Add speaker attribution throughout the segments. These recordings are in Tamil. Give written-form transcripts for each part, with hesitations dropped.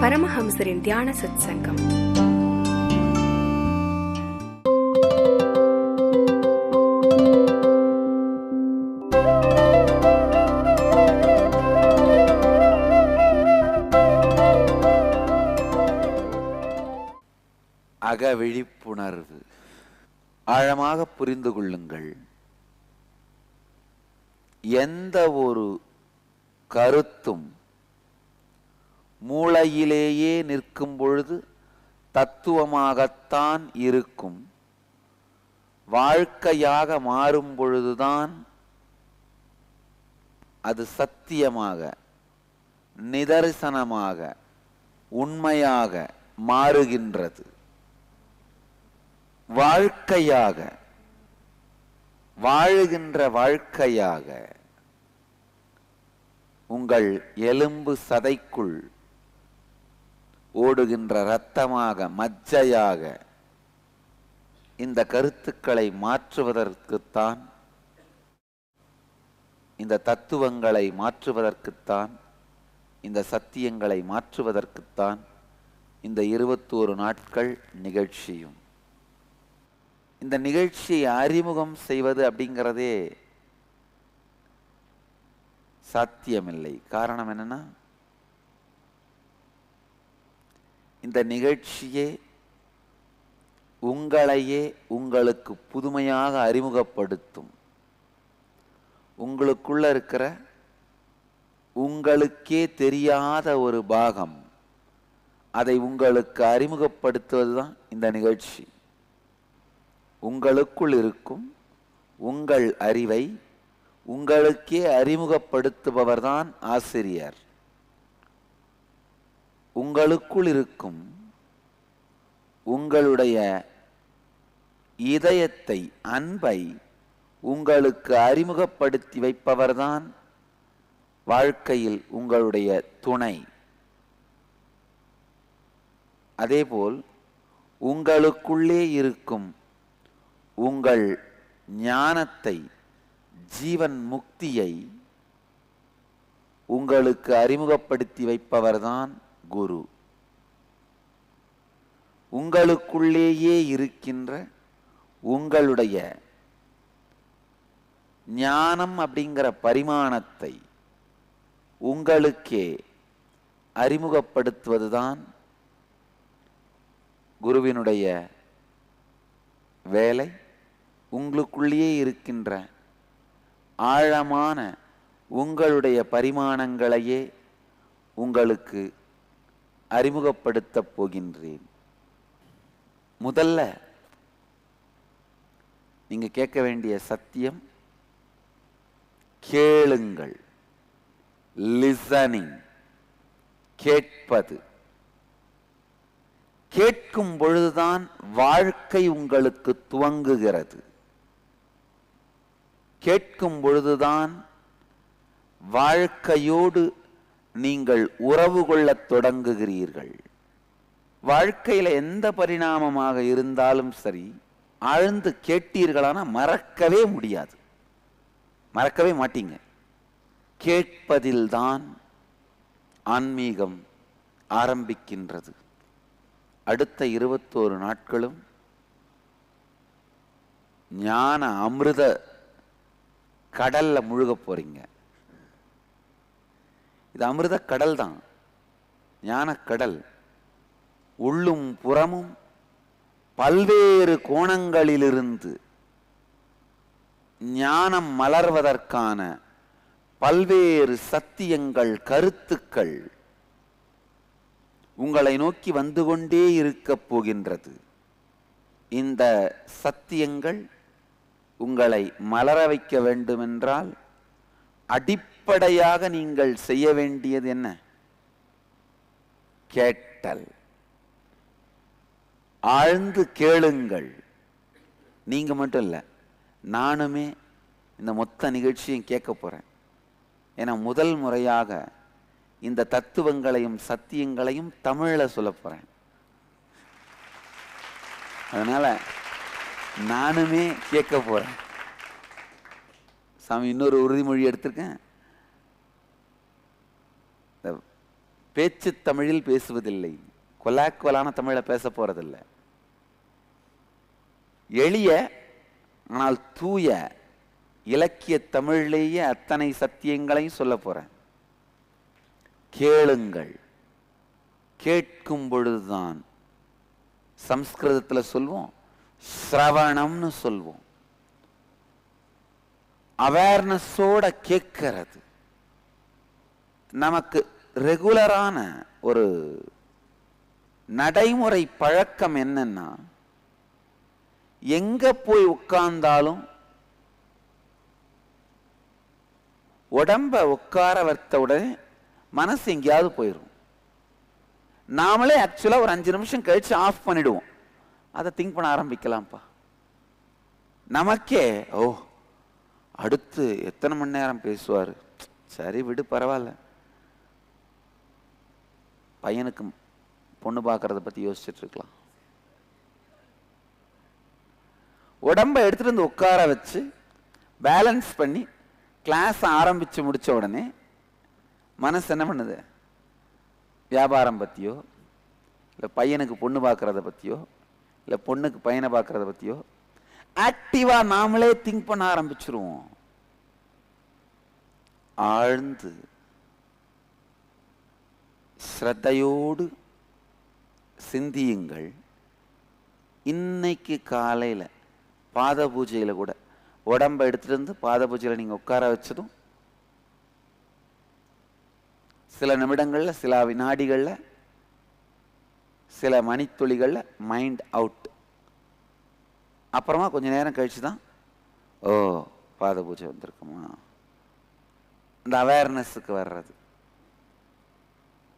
Speaker 1: பரமஹம்சரின் தியான சத்சங்கம்.
Speaker 2: அகவிழிப்புணர்வு. ஆழமாக புரிந்து கொள்ளுங்கள். எந்த ஒரு கருத்தும் மூளையிலேயே நிற்கும் பொழுது தத்துவமாகத்தான் இருக்கும். வாழ்க்கையாக மாறும் பொழுதுதான் அது சத்தியமாக, நிதர்சனமாக, உண்மையாக மாறுகின்றது. வாழ்க்கையாக, வாழுகின்ற வாழ்க்கையாக, உங்கள் எலும்பு சதைக்குள் ஓடுகின்ற இரத்தமாக, மஜ்ஜையாக இந்த கருத்துக்களை மாற்றுவதற்குத்தான், இந்த தத்துவங்களை மாற்றுவதற்குத்தான், இந்த சத்தியங்களை மாற்றுவதற்குத்தான் இந்த 21 நாட்கள் நிகழ்ச்சியும். இந்த நிகழ்ச்சியை அறிமுகம் செய்வது அப்படிங்கிறதே சாத்தியமில்லை. காரணம் என்னன்னா, இந்த நிகழ்ச்சியே உங்களையே உங்களுக்கு புதுமையாக அறிமுகப்படுத்தும். உங்களுக்குள்ள இருக்கிற உங்களுக்கே தெரியாத ஒரு பாகம், அதை உங்களுக்கு அறிமுகப்படுத்துவதுதான் இந்த நிகழ்ச்சி. உங்களுக்குள் இருக்கும் உங்கள் அறிவை உங்களுக்கே அறிமுகப்படுத்துபவர்தான் ஆசிரியர். உங்களுக்குள் இருக்கும் உங்களுடைய இதயத்தை, அன்பை உங்களுக்கு அறிமுகப்படுத்தி வைப்பவர்தான் வாழ்க்கையில் உங்களுடைய துணை. அதேபோல் உங்களுக்குள்ளே இருக்கும் உங்கள் ஞானத்தை, ஜீவன் முக்தியை உங்களுக்கு அறிமுகப்படுத்தி வைப்பவர்தான் குரு. உங்களுக்குள்ளேயே இருக்கின்ற உங்களுடைய ஞானம் அப்படிங்கிற பரிமாணத்தை உங்களுக்கே அறிமுகப்படுத்துவதுதான் குருவினுடைய வேலை. உங்களுக்குள்ளேயே இருக்கின்ற ஆழமான உங்களுடைய பரிமாணங்களையே உங்களுக்கு அறிமுகப்படுத்தப் போகின்றேன். முதல்ல நீங்க கேட்க வேண்டிய சத்தியம், கேளுங்கள். லிசனிங், கேட்பது. கேட்கும் பொழுதுதான் வாழ்க்கை உங்களுக்கு துவங்குகிறது. கேட்கும் பொழுதுதான் வாழ்க்கையோடு நீங்கள் உறவு கொள்ளத் தொடங்குகிறீர்கள். வாழ்க்கையில எந்த பரிணாமமாக இருந்தாலும் சரி, ஆழ்ந்து கேட்டீர்களானா மறக்கவே முடியாது, மறக்கவே மாட்டீங்க. கேட்பதில்தான் ஆன்மீகம் ஆரம்பிக்கின்றது. அடுத்த 21 நாட்களும் ஞான அமிர்த கடல்ல முழுக போறீங்க. இது அமிர்த கடல் தான், ஞான கடல். உள்ளும் புறமும் பல்வேறு கோணங்களிலிருந்து ஞானம் மலர்வதற்கான பல்வேறு சத்தியங்கள், கருத்துக்கள் உங்களை நோக்கி வந்து கொண்டே இருக்கப் போகின்றது. இந்த சத்தியங்கள் உங்களை மலர வைக்க வேண்டுமென்றால் அடிப்படையாக நீங்கள் செய்ய வேண்டியது என்ன? கேட்டல். ஆழ்ந்து கேளுங்கள். நீங்க மட்டும் இல்லை, நானுமே இந்த மொத்த நிகழ்ச்சியும் கேட்க போறேன். ஏன்னா முதல் முறையாக இந்த தத்துவங்களையும் சத்தியங்களையும் தமிழ்ல சொல்ல போறேன். அதனால நானுமே கேட்க போறேன். சாமி இன்னொரு உறுதிமொழி எடுத்திருக்கேன். பேச்சு தமிழில் பேசுவதில்லை, கொலான தமிழை பேச போறதில்லை. எளிய ஆனால் தூய இலக்கிய தமிழிலேயே அத்தனை சத்தியங்களையும் சொல்ல போறேன். கேளுங்கள். கேட்கும் பொழுதுதான் சம்ஸ்கிருதத்தில் சொல்வோம் சிரவணம்னு சொல்வோம். அவேர்னஸோட கேட்கிறது நமக்கு ரெகுலரான ஒரு நடைமுறை பழக்கம். என்னன்னா, எங்க போய் உட்கார்ந்தாலும் உடம்ப உட்கார வைத்த உடனே மனசு எங்கேயாவது போயிடும். நாமளே ஆக்சுவலா ஒரு 5 நிமிஷம் கழிச்சு ஆஃப் பண்ணிடுவோம். அதை திங்க் பண்ண ஆரம்பிக்கலாம்ப்பா. நமக்கே ஓ அடுத்து எத்தனை மணி நேரம் பேசுவாரு, சரி விடு பரவாயில்ல. பையனுக்கு பொண்ணு பார்க்கறத பத்தி யோசிச்சுட்டு இருக்கலாம். உடம்ப எடுத்துட்டு வந்து உட்கார வச்சு பேலன்ஸ் பண்ணி கிளாஸ் ஆரம்பிச்சு முடிச்ச உடனே மனசு என்ன பண்ணுது? வியாபாரம் பத்தியோ, இல்லை பையனுக்கு பொண்ணு பார்க்கறத பத்தியோ, இல்லை பொண்ணுக்கு பையனை பார்க்கறத பத்தியோ ஆக்டிவா நாமளே திங்க் பண்ண ஆரம்பிச்சிருவோம். ஆழ்ந்து ஸ்ரத்தையோடு சிந்தியுங்கள். இன்னைக்கு காலையில பாத பூஜையில கூட உடம்ப எடுத்துட்டு வந்து பாத பூஜையில நீங்க உட்கார வச்சதும் சில நிமிடங்கள்ல, சில வினாடிகள்ல, சில மணித்துளிகள்ல மைண்ட் அவுட். அப்புறமா கொஞ்ச நேரம் கழிச்சு தான் ஓ பாத பூஜை வந்திருக்குமா, இந்த அவேர்னஸுக்கு வர்றது.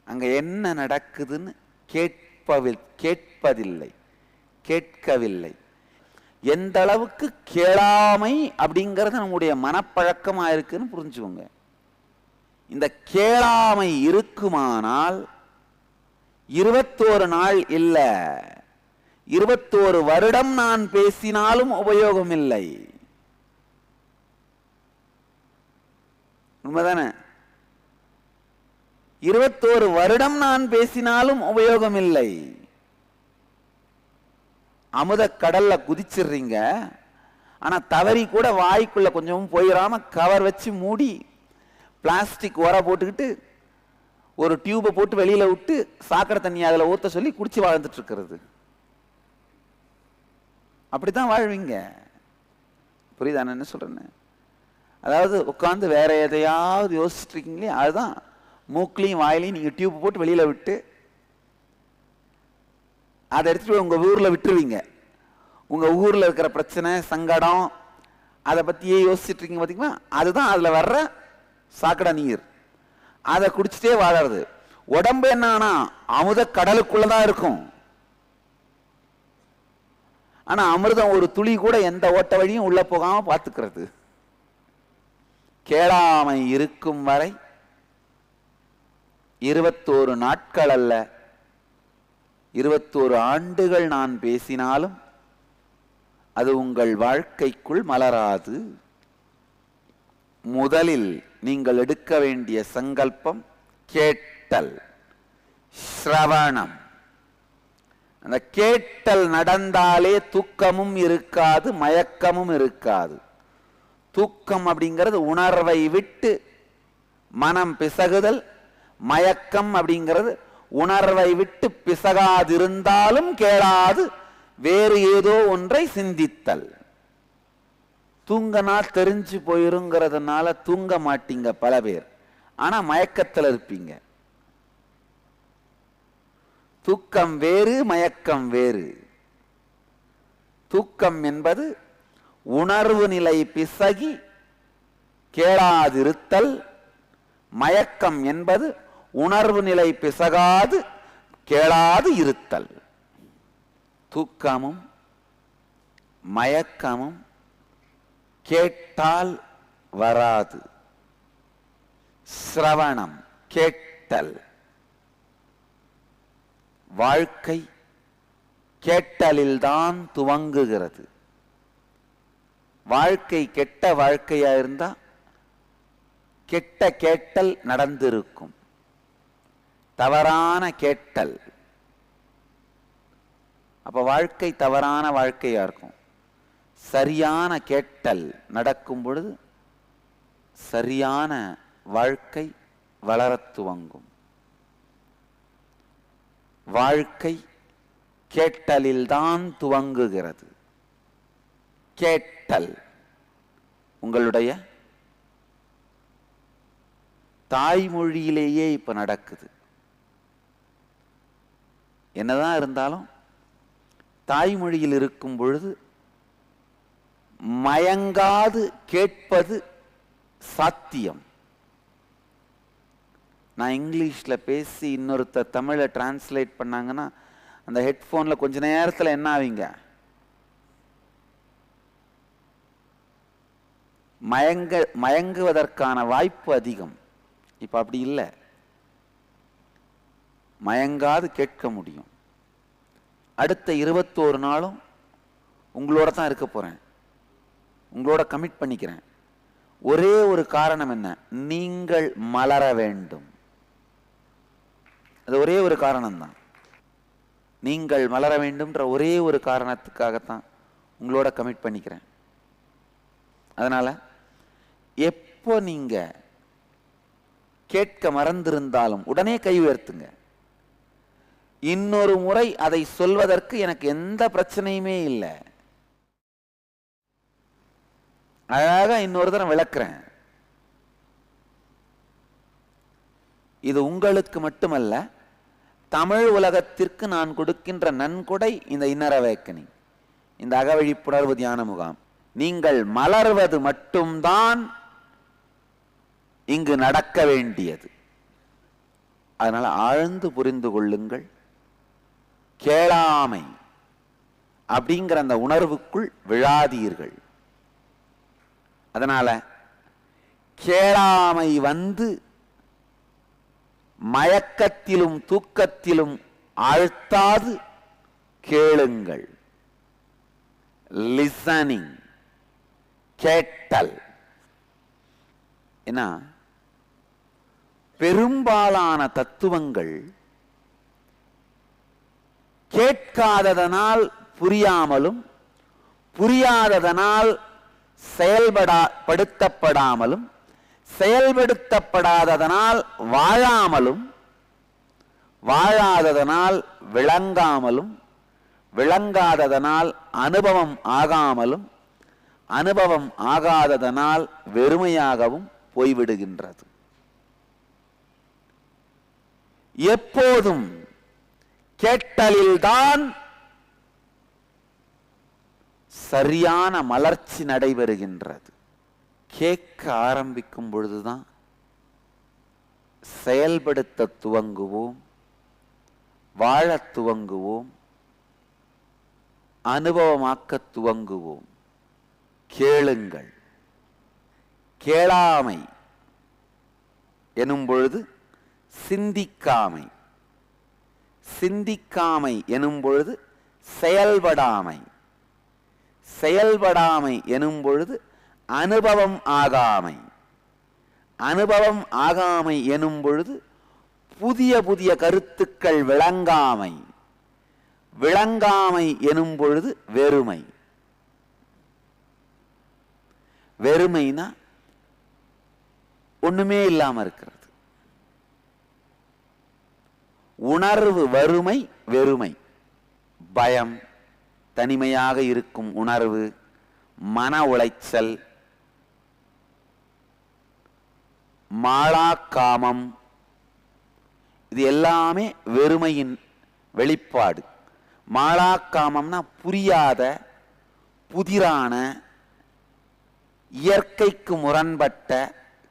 Speaker 2: அங்க என்ன நடக்குதுன்னு கேட்பதில்லை, கேட்கவில்லை. எந்த அளவுக்கு கேளாமை அப்படிங்கிறது நம்முடைய மனப்பழக்கமா இருக்குன்னு புரிஞ்சுக்கோங்க. இந்த கேளாமை இருக்குமானால் 21 நாள் இல்ல, 21 வருடம் நான் பேசினாலும் உபயோகம் இல்லை. உண்மைதானே? 21 வருடம் நான் பேசினாலும் உபயோகம் இல்லை. அமுத கடல்ல குதிச்சிடுறீங்க, ஆனா தவறி கூட வாய்க்குள்ள கொஞ்சம் போயிடாம கவர் வச்சு மூடி பிளாஸ்டிக் உர போட்டுக்கிட்டு ஒரு டியூபை போட்டு வெளியில விட்டு சாக்கடை தண்ணி அதுல ஊத்த சொல்லி குடிச்சு வாழ்ந்துட்டு இருக்கிறது. அப்படித்தான் வாழ்வீங்க. புரியுதா நான் என்ன சொல்றேன்னு? அதாவது உட்காந்து வேற எதையாவது யோசிச்சுட்டு இருக்கீங்களே, அதுதான் மூக்கிலையும் வாயிலையும் நீங்க டியூப் போட்டு வெளியில விட்டு அதை எடுத்துட்டு போய் உங்க ஊர்ல விட்டுருவீங்க. உங்க ஊர்ல இருக்கிற பிரச்சனை, சங்கடம், அதை பத்தியே யோசிச்சுட்டு இருக்கீங்க பாத்தீங்களா? அதுதான் அதுல வர்ற சாக்கடை நீர். அதை குடிச்சிட்டே வாழறது. உடம்பு என்ன அமுத கடலுக்குள்ளதான் இருக்கும். ஆனா அமிர்தம் ஒரு துளி கூட எந்த ஓட்ட வழியும் உள்ள போகாம பார்த்துக்கிறது. கேளாமை இருக்கும் வரை 21 நாட்கள் அல்ல, 21 ஆண்டுகள் நான் பேசினாலும் அது உங்கள் வாழ்க்கைக்குள் மலராது. முதலில் நீங்கள் எடுக்க வேண்டிய சங்கல்பம் கேட்டல், ஸ்ரவணம். அந்த கேட்டல் நடந்தாலே தூக்கமும் இருக்காது, மயக்கமும் இருக்காது. தூக்கம் அப்படிங்கிறது உணர்வை விட்டு மனம் பிசகுதல், மயக்கம் அப்படிங்கிறது உணர்வை விட்டு பிசகாதிருந்தாலும் கேளாது வேறு ஏதோ ஒன்றை சிந்தித்தல். தூங்கனா தெரிஞ்சு போயிருங்கிறதுனால தூங்க மாட்டீங்க பல பேர், ஆனா மயக்கத்தில் இருப்பீங்க. தூக்கம் வேறு, மயக்கம் வேறு. தூக்கம் என்பது உணர்வு நிலை பிசகி கேளாதிருத்தல். மயக்கம் என்பது உணர்வு நிலை பிசகாது கேளாது இருத்தல். தூக்கமும் மயக்கமும் கேட்டால் வராது. சிரவணம், கேட்டல். வாழ்க்கை கேட்டலில்தான் துவங்குகிறது. வாழ்க்கை கெட்ட வாழ்க்கையா இருந்தா கெட்ட கேட்டல் நடந்திருக்கும். தவறான கேட்டல், அப்ப வாழ்க்கை தவறான வாழ்க்கையா இருக்கும். சரியான கேட்டல் நடக்கும் பொழுது சரியான வாழ்க்கை வளரத் துவங்கும். வாழ்க்கை கேட்டலில்தான் துவங்குகிறது. கேட்டல் உங்களுடைய தாய்மொழியிலேயே இப்ப நடக்குது. என்னதான் இருந்தாலும் தாய்மொழியில் இருக்கும் பொழுது மயங்காது கேட்பது சாத்தியம். நான் இங்கிலீஷ்ல பேசி இன்னொருத்தர் தமிழை டிரான்ஸ்லேட் பண்ணாங்கன்னா அந்த ஹெட்போன்ல கொஞ்ச நேரத்தில் என்ன ஆவீங்க? மயங்குவதற்கான வாய்ப்பு அதிகம். இப்ப அப்படி இல்லை, மயங்காது கேட்க முடியும். அடுத்த 21 நாளும் உங்களோட தான் இருக்க போறேன், உங்களோட கமிட் பண்ணிக்கிறேன். ஒரே ஒரு காரணம் என்ன? நீங்கள் மலர வேண்டும். அது ஒரே ஒரு காரணம்தான். நீங்கள் மலர வேண்டும்ன்ற ஒரே ஒரு காரணத்துக்காகத்தான் உங்களோட கமிட் பண்ணிக்கிறேன். அதனால எப்போ நீங்க கேட்க மறந்திருந்தாலும் உடனே கை உயர்த்துங்க. இன்னொரு முறை அதை சொல்வதற்கு எனக்கு எந்த பிரச்சனையுமே இல்லை. அழகா இன்னொரு தரம் விளக்குறேன். இது உங்களுக்கு மட்டுமல்ல, தமிழ் உலகத்திற்கு நான் கொடுக்கின்ற நன்கொடை இந்த இன்னர் அவேக்கனிங், இந்த அகவழிப்புணர்வு தியான முகாம். நீங்கள் மலர்வது மட்டும்தான் இங்கு நடக்க வேண்டியது. அதனால ஆழ்ந்து புரிந்து கொள்ளுங்கள். கேளாமை அப்படிங்கிற அந்த உணர்வுக்குள் விழாதீர்கள். அதனால கேளாமை வந்து மயக்கத்திலும் தூக்கத்திலும் ஆழ்த்தாது கேளுங்கள். லிசனிங், கேட்டல். ஏன்னா பெரும்பாலான தத்துவங்கள் கேட்காததனால் புரியாமலும் புரியாததனால் செயல்படுத்தப்படாமலும் செயல்படுத்தப்படாததனால் வாழாமலும் வாழாததனால் விளங்காமலும் விளங்காததனால் அனுபவம் ஆகாமலும் அனுபவம் ஆகாததனால் வெறுமையாகவும் போய்விடுகின்றது. எப்போதும் கேட்டலில்தான் சரியான மலர்ச்சி நடைபெறுகின்றது. கேட்க ஆரம்பிக்கும் பொழுதுதான் செயல்படுத்த துவங்குவோம், வாழத் துவங்குவோம், அனுபவமாக்க துவங்குவோம். கேளுங்கள். கேளாமை எனும் பொழுது சிந்திக்காமை, சிந்திக்காமை எனும் பொழுது செயல்படாமை, செயல்படாமை எனும் பொழுது அனுபவம் ஆகாமை, அனுபவம் ஆகாமை எனும் பொழுது புதிய புதிய கருத்துக்கள் விளங்காமை, விளங்காமை எனும் பொழுது வெறுமை. வெறுமைனா ஒண்ணுமே இல்லாம இருக்கிறது. உணர்வு வறுமை வெறுமை. பயம், தனிமையாக இருக்கும் உணர்வு, மன உளைச்சல், மாளாக்காமம், இது எல்லாமே வெறுமையின் வெளிப்பாடு. மாளாக்காமம்னா புரியாத, புதிரான, இயற்கைக்கு முரண்பட்ட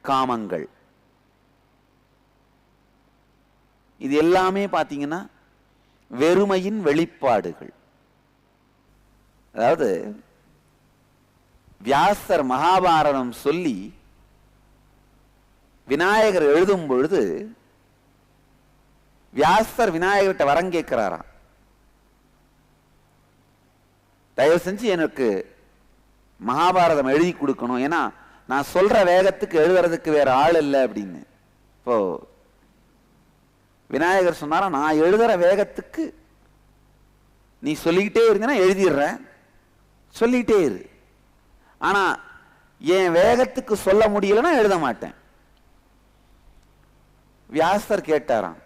Speaker 2: காமங்கள். இது எல்லாமே பார்த்தீங்கன்னா வெறுமையின் வெளிப்பாடுகள். அதாவது வியாசர் மகாபாரதம் சொல்லி விநாயகர் எழுதும் பொழுது வியாசர் விநாயகர்கிட்ட வரம் கேட்கிறாராம். தயவு செஞ்சு எனக்கு மகாபாரதம் எழுதி கொடுக்கணும், ஏன்னா நான் சொல்ற வேகத்துக்கு எழுதுறதுக்கு வேற ஆள் இல்லை அப்படின்னு. இப்போ விநாயகர் சொன்னாரா, நான் எழுதுற வேகத்துக்கு நீ சொல்லிக்கிட்டே இருந்தீங்கன்னா எழுதிடுறேன், சொல்லிக்கிட்டே இரு. ஆனா என் வேகத்துக்கு சொல்ல முடியலன்னா எழுத மாட்டேன். வியாசர் கேட்டாராம்,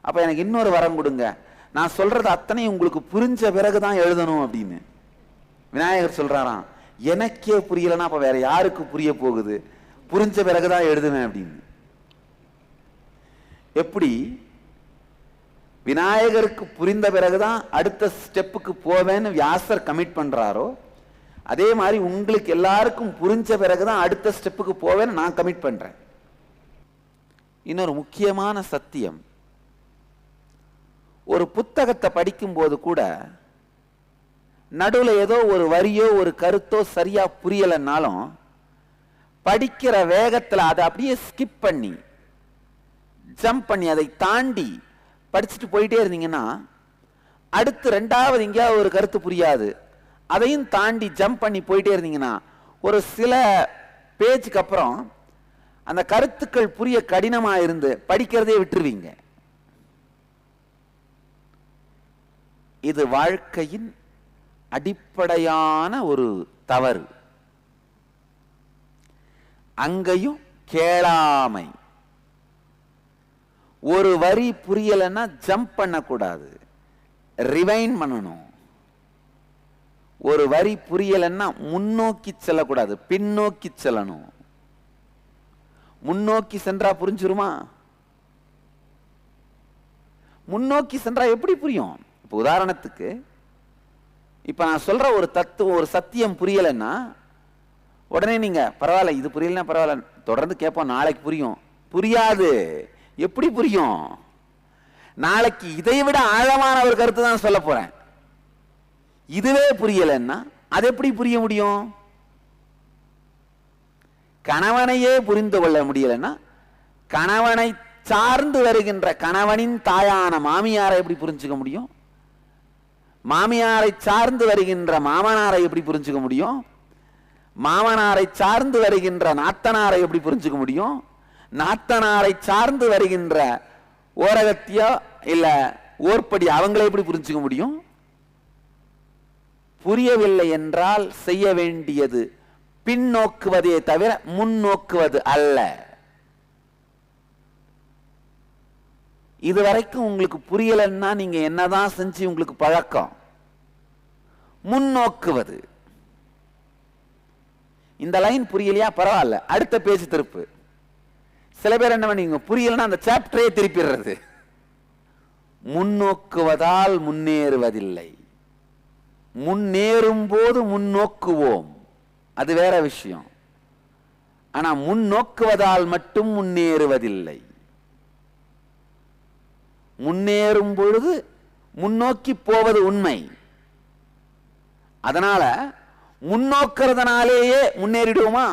Speaker 2: அப்ப எனக்கு இன்னொரு வரம் கொடுங்க, நான் சொல்றது அத்தனை உங்களுக்கு புரிஞ்ச பிறகுதான் எழுதணும் அப்படின்னு. விநாயகர் சொல்றாராம், எனக்கே புரியலன்னா அப்ப வேற யாருக்கு புரிய போகுது, புரிஞ்ச பிறகுதான் எழுதுவேன் அப்படின்னு. எப்படி விநாயகருக்கு புரிந்த பிறகுதான் அடுத்த ஸ்டெப்புக்கு போவேன்னு வியாசர் கமிட் பண்றாரோ, அதே மாதிரி உங்களுக்கு எல்லாருக்கும் புரிஞ்ச பிறகுதான் அடுத்த ஸ்டெப்புக்கு போவேன்னு நான் கமிட் பண்றேன். இன்னொரு முக்கியமான சத்தியம், ஒரு புத்தகத்தை படிக்கும் போது கூட நடுவில் ஏதோ ஒரு வரியோ ஒரு கருத்தோ சரியா புரியலன்னாலும் படிக்கிற வேகத்தில் அதை அப்படியே ஸ்கிப் பண்ணி ஜம்ப் பண்ணி அதை தாண்டி படிச்சுட்டு போயிட்டே இருந்தீங்கன்னா அடுத்து ரெண்டாவது எங்கேயாவது ஒரு கருத்து புரியாது, அதையும் தாண்டி ஜம்ப் பண்ணி போயிட்டே இருந்தீங்கன்னா ஒரு சில பேஜுக்கு அப்புறம் அந்த கருத்துக்கள் புரிய கடினமா இருந்து படிக்கிறதே விட்டுருவீங்க. இது வாழ்க்கையின் அடிப்படையான ஒரு தவறு. அங்கேயும் கேளாமை. ஒரு வரி புரியலன்னா ஜம்ப் பண்ணக்கூடாது, ரிவைண்ட் பண்ணணும். ஒரு வரி புரியலன்னா முன்னோக்கி செல்லக்கூடாது, பின்னோக்கி செல்லணும். முன்னோக்கி சென்றா புரிஞ்சிருமா? முன்னோக்கி சென்றா எப்படி புரியும்? இப்ப உதாரணத்துக்கு, இப்ப நான் சொல்ற ஒரு தத்துவம், ஒரு சத்தியம் புரியலன்னா உடனே நீங்க பரவாயில்ல இது புரியலன்னா பரவாயில்ல தொடர்ந்து கேட்போம் நாளைக்கு புரியும். புரியாது. எப்படி புரியும்? நாளைக்கு இதை விட ஆழமான ஒரு கருத்து தான் சொல்ல போறேன். இதுவே புரியலன்னா அது எப்படி புரிய முடியும்? கணவனையே புரிந்து கொள்ள முடியலன்னா கணவனை சார்ந்து வருகின்ற கணவனின் தாயான மாமியாரை எப்படி புரிஞ்சுக்க முடியும்? மாமியாரை சார்ந்து வருகின்ற மாமனாரை எப்படி புரிஞ்சுக்க முடியும்? மாமனாரை சார்ந்து வருகின்ற நாத்தனாரை எப்படி புரிஞ்சுக்க முடியும்? நாத்தனாரை சார்ந்து வருகின்ற ஓரகத்தியோ இல்ல ஓர்படி அவங்களை எப்படி புரிஞ்சுக்க முடியும்? புரியவில்லை என்றால் செய்ய வேண்டியது பின்னோக்குவதே தவிர முன்னோக்குவது அல்ல. இதுவரைக்கும் உங்களுக்கு புரியலன்னா நீங்க என்னதான் செஞ்சு உங்களுக்கு பழக்கம்? முன்னோக்குவது. இந்த லைன் புரியலையா, பரவாயில்ல அடுத்த பேஜ் திருப்பு. சில பேர் என்ன பண்ணீங்க, புரியலன்னா அந்த சாப்டரே திருப்பிடுறது. முன்னோக்குவதால் முன்னேறுவதில்லை, முன்னேறும் போது முன்னோக்குவோம், அது வேற விஷயம். ஆனா முன்னோக்குவதால் மட்டும் முன்னேறுவதில்லை. முன்னேறும் பொழுது முன்னோக்கி போவது உண்மை. அதனால முன்னோக்கிறதுனாலேயே முன்னேறிடுவோமா?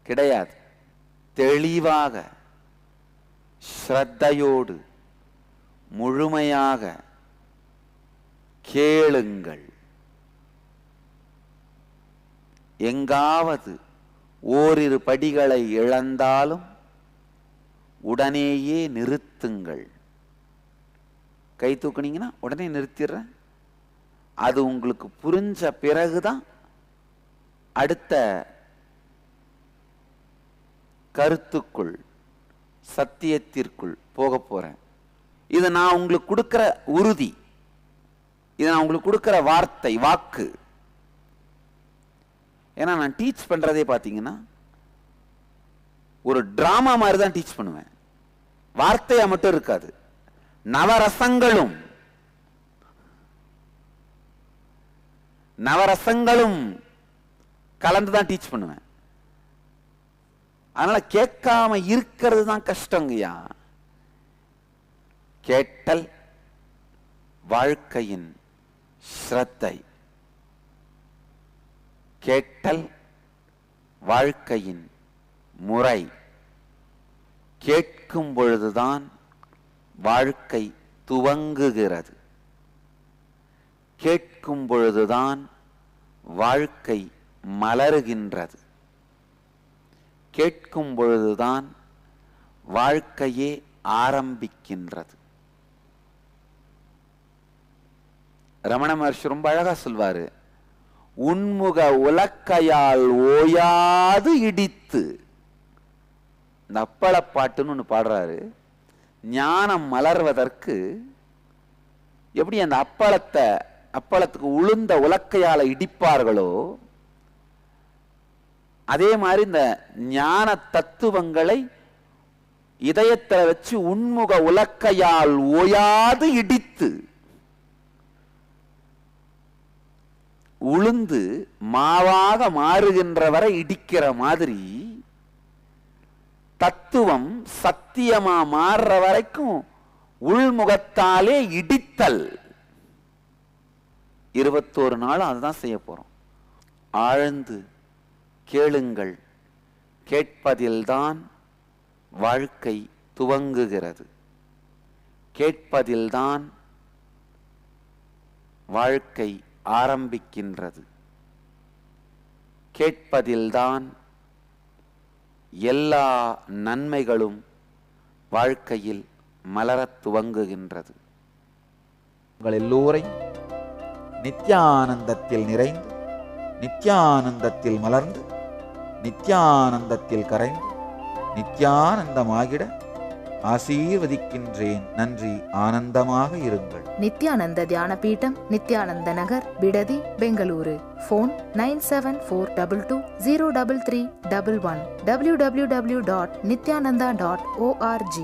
Speaker 2: கிடையாது. தெளிவாக ஸ்ரத்தையோடு முழுமையாக கேளுங்கள். எங்காவது ஓரிரு படிகளை இழந்தாலும் உடனேயே நிறுத்துங்கள். கை தூக்குனீங்கன்னா உடனே நிறுத்திடுறேன். அது உங்களுக்கு புரிஞ்ச பிறகுதான் அடுத்த கருத்துக்குள் சத்தியத்திற்குள் போக போறேன். இது நான் உங்களுக்கு கொடுக்கிற உறுதி, இது நான் உங்களுக்கு கொடுக்கிற வார்த்தை, வாக்கு. ஏன்னா நான் டீச் பண்றதே பாத்தீங்கன்னா ஒரு டிராமா மாதிரி தான் டீச் பண்ணுவேன். வார்த்தையா மட்டும் இருக்காது, நவரசங்களும் கலந்துதான் டீச் பண்ணுவேன். அதனால கேட்காம இருக்கிறது தான் கஷ்டங்கய்யா. கேட்டல் வாழ்க்கையின் ஸ்ரத்தை, கேட்டல் வாழ்க்கையின் முறை. கேட்கும் பொழுதுதான் வாழ்க்கை துவங்குகிறது. கேட்கும் பொழுதுதான் வாழ்க்கை மலருகின்றது. கேட்கும் பொழுதுதான் வாழ்க்கையே ஆரம்பிக்கின்றது. ரமண மகர்ஷி ரொம்ப அழகா சொல்வாரு, உன்முக உலக்கையால் ஓயாது இடித்து. இந்த அப்பளப்பாட்டுன்னு ஒன்று பாடுறாரு. ஞானம் மலர்வதற்கு எப்படி அந்த அப்பளத்துக்கு உளுந்த உலக்கையால இடிப்பார்களோ, அதே மாதிரி இந்த ஞான தத்துவங்களை இதயத்தில் வச்சு உன்முக உலக்கையால் ஓயாது இடித்து, உளுந்து மாவாக மாறுகின்ற வரை இடிக்கிற மாதிரி தத்துவம் சத்தியமா மாறுற வரைக்கும் உள்முகத்தாலே இடித்தல். 21 நாள் அதுதான் செய்ய போறோம். ஆழ்ந்து கேளுங்கள், கேட்பதில்தான் வாழ்க்கை துவங்குகிறது. கேட்பதில்தான் வாழ்க்கை ஆரம்பிக்கின்றது. கேட்பதில்தான் எல்லா நன்மைகளும் வாழ்க்கையில் மலரத் துவங்குகின்றது.
Speaker 3: உங்கள் எல்லோரையும் நித்யானந்தத்தில் நிறைந்து, நித்யானந்தத்தில் மலர்ந்து, நித்யானந்தத்தில் கரைந்து, நித்யானந்தமாகிட ஆசீர்வதிக்கின்றேன். நன்றி. ஆனந்தமாக இருங்கள்.
Speaker 4: நித்யானந்த தியான பீடம், நித்யானந்த நகர், பிடதி, பெங்களூரு. Phone 9742203311 www.nityananda.org.